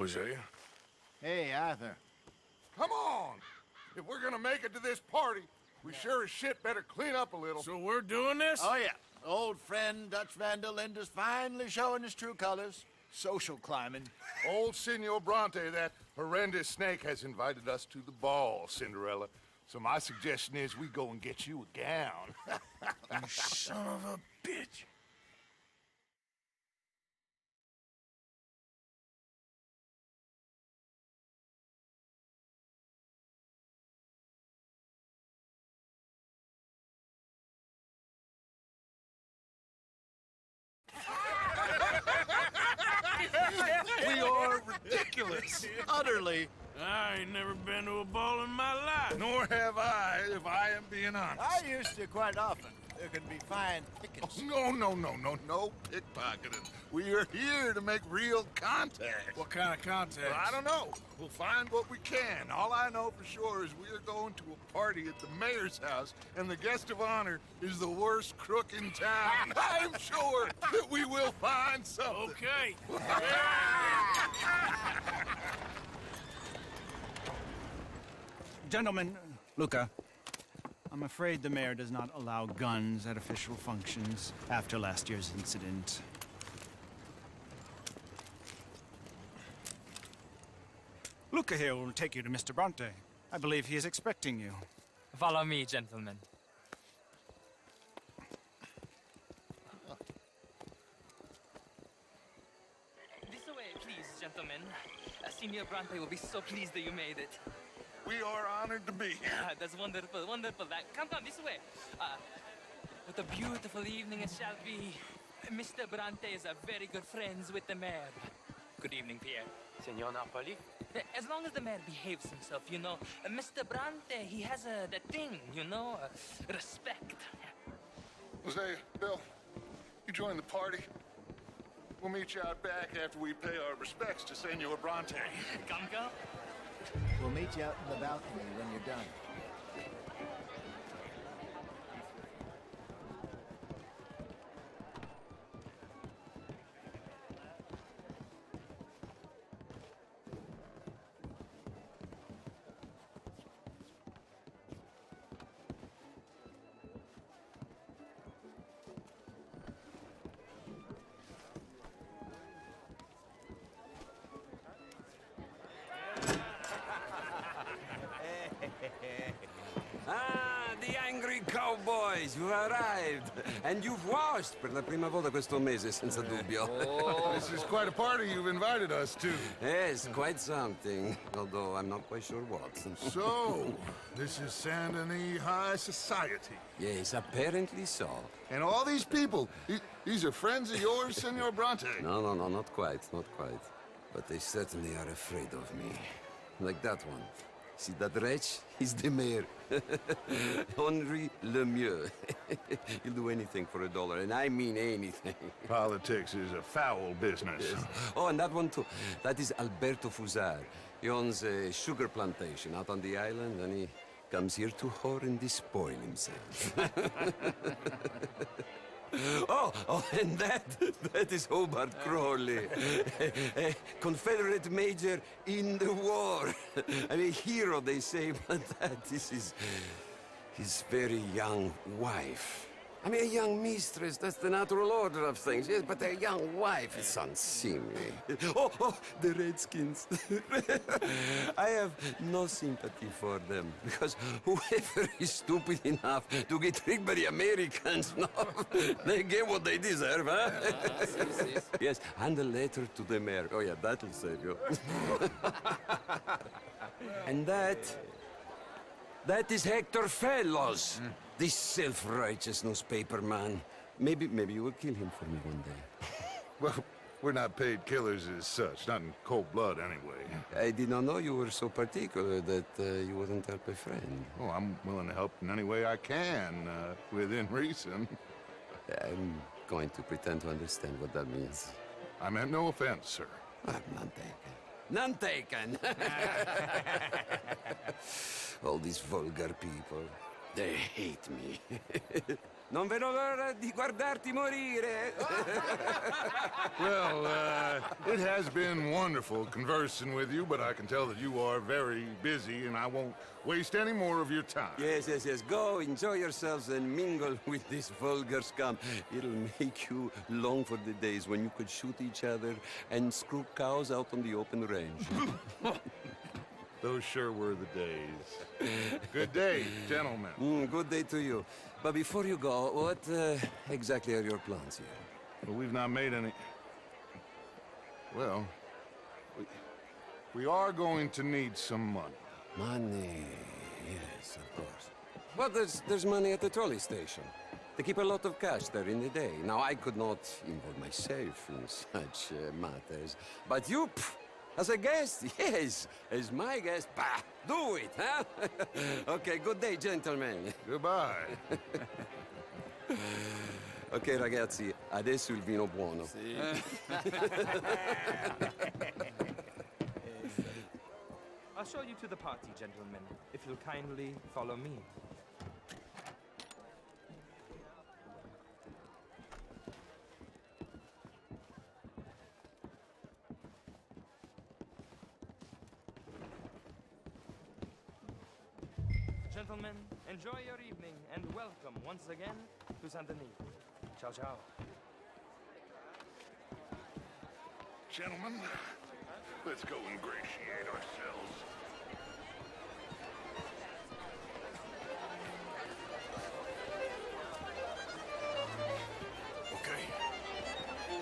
Hosea? Hey, Arthur. Come on! If we're gonna make it to this party, we sure as shit better clean up a little. So we're doing this? Oh, yeah. Old friend Dutch Van der Linde's finally showing his true colors. Social climbing. Old Senor Bronte, that horrendous snake, has invited us to the ball, Cinderella. So my suggestion is we go and get you a gown. You son of a bitch. We are ridiculous. Utterly. I ain't never been to a ball in my life. Nor have I, if I am being honest. I used to quite often. There can be fine pickings. No pickpocketing. We are here to make real contact. What kind of contact? Well, I don't know. We'll find what we can. All I know for sure is we are going to a party at the mayor's house, and the guest of honor is the worst crook in town. I'm sure that we will find something. Okay. Gentlemen, Luca, I'm afraid the mayor does not allow guns at official functions after last year's incident. Luca here will take you to Mr. Bronte. I believe he is expecting you. Follow me, gentlemen. This way, please, gentlemen. Senior Bronte will be so pleased that you made it. We are honored to be here. That's wonderful, wonderful. Come this way. What a beautiful evening it shall be. Mr. Bronte is a very good friends with the mayor. Good evening, Pierre. Senor Napoli? As long as the mayor behaves himself, you know. Mr. Bronte, he has that thing, you know, respect. Jose, Bill, you join the party. We'll meet you out back after we pay our respects to Senor Bronte. Come. We'll meet you out in the balcony when you're done. Ah, the angry cowboys, you've arrived. And you've washed per la prima volta questo mese, senza dubbio. This is quite a party you've invited us to. Yes, quite something. Although I'm not quite sure what. So, this is Saint Denis High Society. Yes, apparently so. And all these people, these are friends of yours, Senor Bronte? No, not quite, not quite. But they certainly are afraid of me. Like that one. See that wretch? He's the mayor. Henri Lemieux. He'll do anything for $1, and I mean anything. Politics is a foul business. Yes. Oh, and that one too. That is Alberto Fusar. He owns a sugar plantation out on the island, and he comes here to whore and despoil himself. Oh, and that is Hobart Crawley, a Confederate major in the war. I mean, hero, they say, but that is his very young wife. I mean, a young mistress, that's the natural order of things, yes, but a young wife is unseemly. Oh, the Redskins. I have no sympathy for them, because whoever is stupid enough to get tricked by the Americans, no, they get what they deserve, huh? Yes, and a letter to the mayor. Oh, yeah, that'll save you. And that is Hector Fellows. This self-righteous newspaper man. Maybe you will kill him for me one day. Well, we're not paid killers as such, not in cold blood anyway. I did not know you were so particular that you wouldn't help a friend. Oh, I'm willing to help in any way I can, within reason. I'm going to pretend to understand what that means. I meant no offense, sir. None taken. None taken! All these vulgar people, they hate me. Non vedo l'ora di guardarti morire. Well, it has been wonderful conversing with you, but I can tell that you are very busy, and I won't waste any more of your time. Yes, yes, yes. Go, enjoy yourselves and mingle with this vulgar scum. It'll make you long for the days when you could shoot each other and screw cows out on the open range. Those sure were the days. Good day, gentlemen. Good day to you. But before you go, what exactly are your plans here? Well, we've not made any... Well, we are going to need some money. Money, yes, of course. But there's money at the trolley station. They keep a lot of cash there in the day. Now, I could not involve myself in such matters. But you, as a guest, yes, as my guest, bah, do it, huh? Okay, good day, gentlemen. Goodbye. Ok, ragazzi, adesso il vino buono. I'll show you to the party, gentlemen, if you'll kindly follow me. Gentlemen, enjoy your evening and welcome once again to Saint Denis. Ciao, ciao. Gentlemen, let's go ingratiate ourselves. Okay.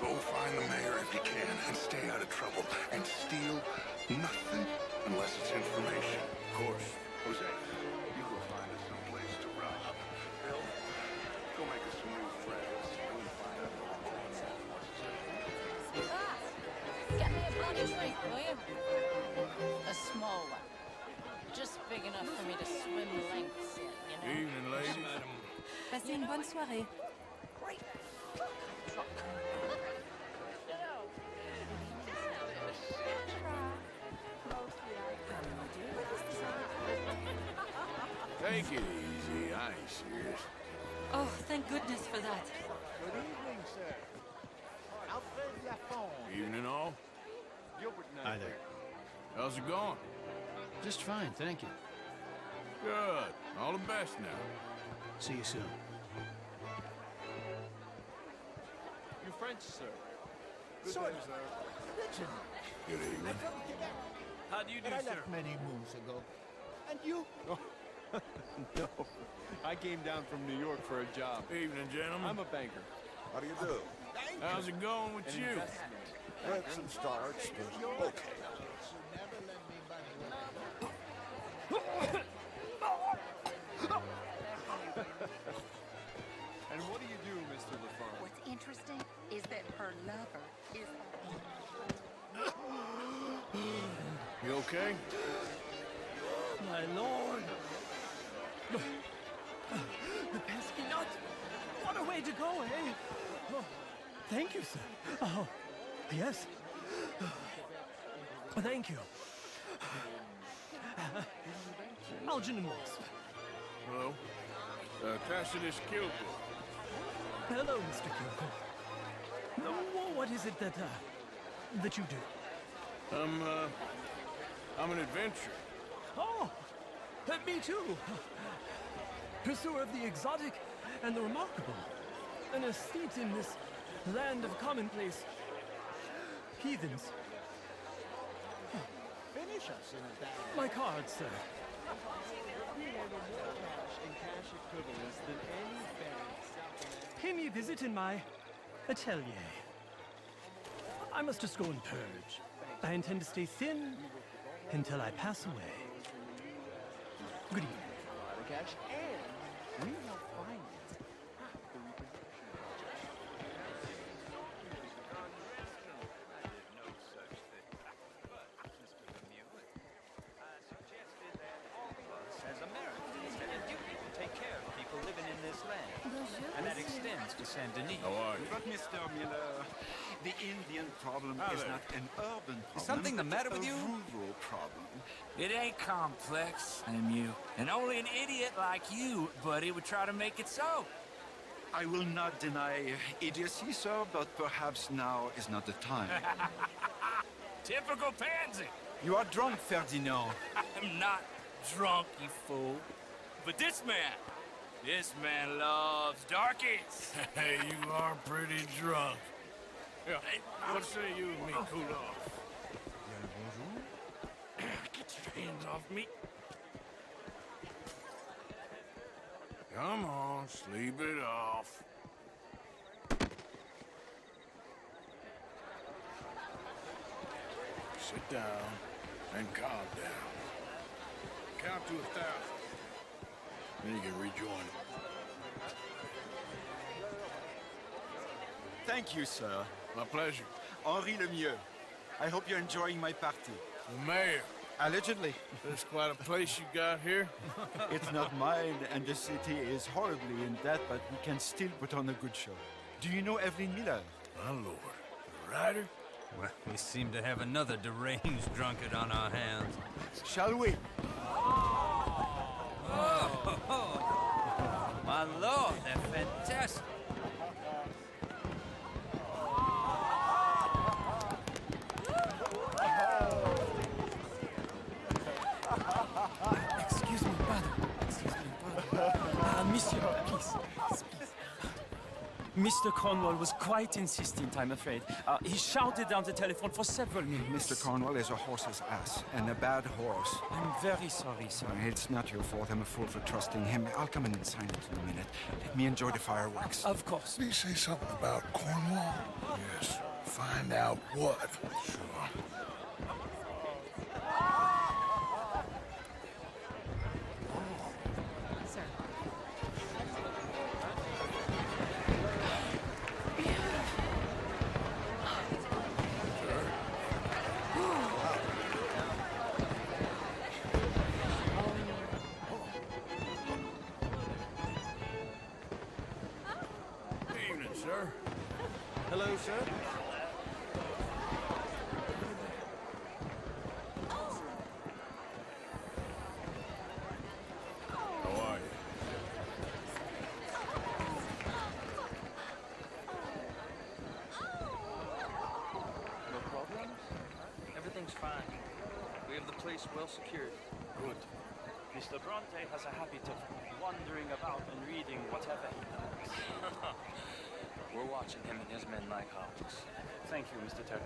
Go find the mayor if you can and stay out of trouble. And steal nothing unless it's information. Of course. Jose, you go find us some place to rob. Bill, go make us some new friends. We'll find out what we're going on. Get me a bloody drink, will you? A small one. Just big enough for me to swim lengths in, you know? Evening, ladies. Passez une bonne soirée. Great. Take it easy. I ain't serious. Oh, thank goodness for that. Good evening, sir. Alfred Lafont. Evening, all. Hi there. How's it going? Just fine, thank you. Good. All the best now. See you soon. You French, sir? Sort of. Listen, Good evening. How do you do, I sir? left many moons ago. And you? No, I came down from New York for a job. Evening, gentlemen. I'm a banker. How do you do? How's it going with you? Ebbs and starts, but okay. And what do you do, Mr. LaFarge? What's interesting is that her lover is You okay? My lord! The pesky nut! What a way to go, eh? Oh, thank you, sir. Oh, yes. Thank you. Algernon Wasp. Hello. Tacitus Gilded. Hello, Mr. Kilgore. No, what is it that you do? I'm an adventurer. Oh, me too. Pursuer of the exotic and the remarkable. An aesthete in this land of commonplace heathens. Finish us in a bag. My card, sir. We have more cash and cash equivalents than any bank. Pay me a visit in my atelier. I must just go and purge. I intend to stay thin until I pass away. Good evening. Cash, and we will find it. The reproduction As Americans, have a duty to take care of people living in this land. And that extends to Saint Denis. How are you? But, Mr. Miller, the Indian problem is not an urban problem. Is something the matter but with you? A rural problem. It ain't complex, MU. And only an idiot like you, buddy, would try to make it so. I will not deny idiocy, sir, but perhaps now is not the time. Typical pansy. You are drunk, Ferdinand. I'm not drunk, you fool. But this man loves darkies. Hey, you are pretty drunk. Yeah, hey, what say you and me cool off? Get your hands off me. Come on, sleep it off. Sit down and calm down. Count to 1,000. Then you can rejoin. Thank you, sir. My pleasure. Henri Lemieux. I hope you're enjoying my party. The mayor. Allegedly. That's quite a place you got here. It's not mine, and the city is horribly in debt, but we can still put on a good show. Do you know Evelyn Miller? My lord. The writer? Well, we seem to have another deranged drunkard on our hands. Shall we? Oh, my lord, they're fantastic. Excuse me, brother. Excuse me, brother. Monsieur, please. Mr. Cornwall was quite insistent, I'm afraid. He shouted down the telephone for several minutes. Mr. Cornwall is a horse's ass, and a bad horse. I'm very sorry, sir. It's not your fault. I'm a fool for trusting him. I'll come in and sign it in a minute. Let me enjoy the fireworks. Of course. Did he say something about Cornwall? Yes. Find out what. Sure. Sir. Hello, sir. How are you? No problems? Everything's fine. We have the place well secured. Good. Mr. Bronte has a habit of wandering about and reading whatever he likes. We're watching him and his men like hawks. Thank you, Mr. Turner.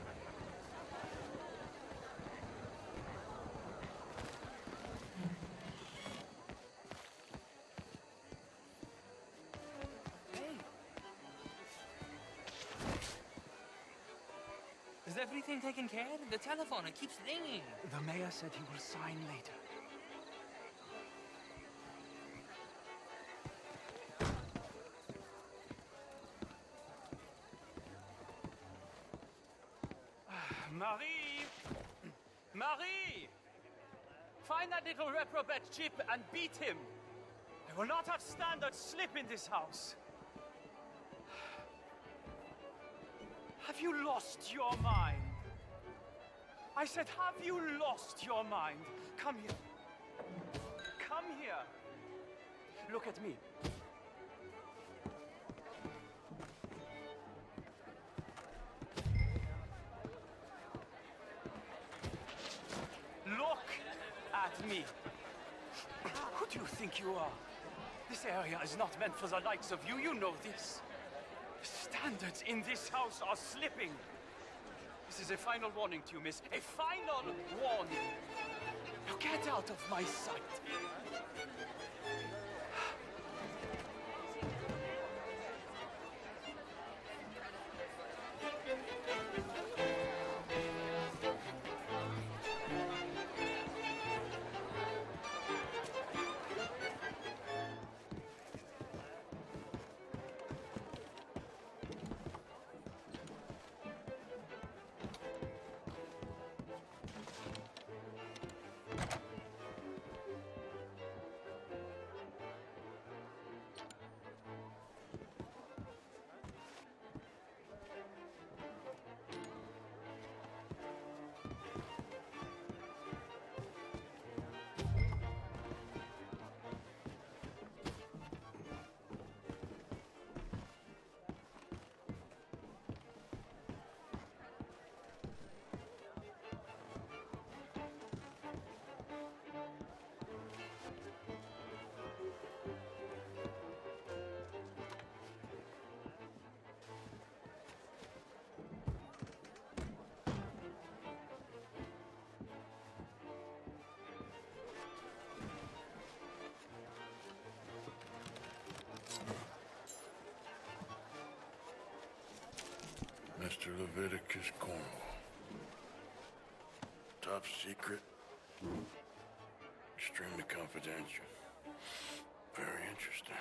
Is everything taken care of? The telephone, it keeps ringing. The mayor said he will sign later. Marie! Marie! Find that little reprobate Chip and beat him. I will not have standard slip in this house. Have you lost your mind? I said, have you lost your mind? Come here. Come here. Look at me. Look at me. Who do you think you are? This area is not meant for the likes of you. You know this. Standards in this house are slipping. This is a final warning to you, miss. A final warning. Now get out of my sight. Mr. Leviticus Cornwall. Top secret. Extremely confidential. Very interesting.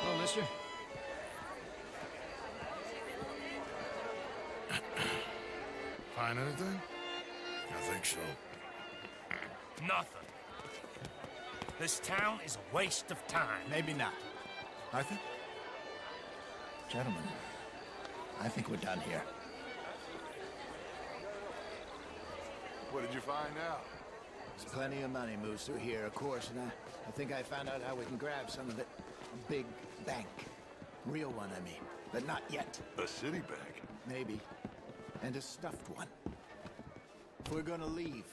Hello, mister. Find anything? I think so. Nothing. This town is a waste of time. Maybe not. Arthur? Gentlemen, I think we're done here. What did you find out? There's plenty of money moves through here, of course, and I think I found out how we can grab some of it. A big bank. Real one, I mean. But not yet. A city bank? Maybe. And a stuffed one. If we're gonna leave,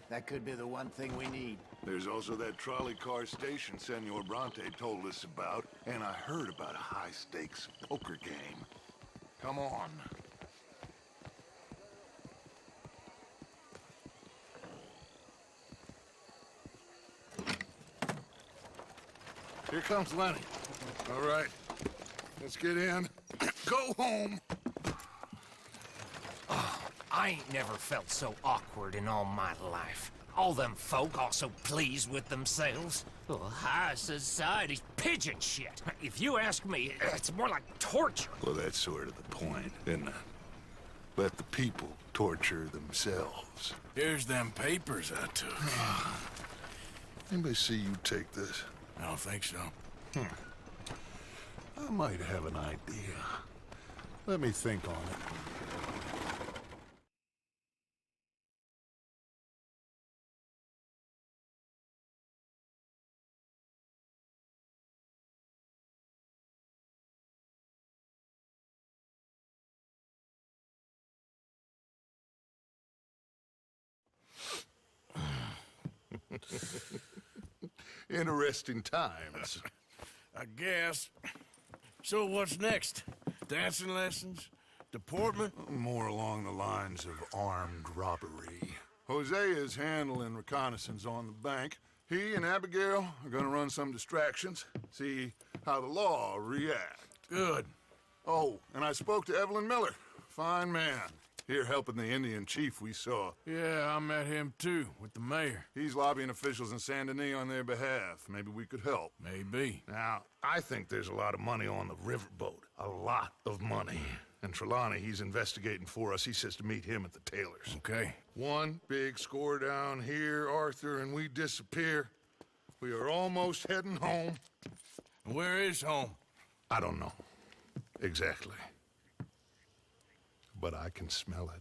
that could be the one thing we need. There's also that trolley car station Senor Bronte told us about, and I heard about a high-stakes poker game. Come on. Here comes Lenny. All right, let's get in. Go home. I ain't never felt so awkward in all my life. All them folk all so pleased with themselves. Oh, high society's pigeon shit. If you ask me, it's more like torture. Well, that's sort of the point, isn't it? Let the people torture themselves. Here's them papers I took. Anybody see you take this? I don't think so. I might have an idea. Let me think on it. Interesting times. I guess. So what's next? Dancing lessons? Deportment? More along the lines of armed robbery. Hosea is handling reconnaissance on the bank. He and Abigail are gonna run some distractions, see how the law reacts. Good. Oh, and I spoke to Evelyn Miller. Fine man. Here helping the Indian chief we saw. Yeah, I met him too, with the mayor. He's lobbying officials in Saint Denis on their behalf. Maybe we could help. Maybe. Now, I think there's a lot of money on the riverboat. A lot of money. And Trelawney, he's investigating for us. He says to meet him at the Taylor's. Okay. One big score down here, Arthur, and we disappear. We are almost heading home. Where is home? I don't know. Exactly. But I can smell it.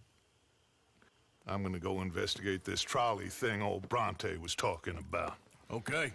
I'm gonna go investigate this trolley thing old Bronte was talking about. Okay.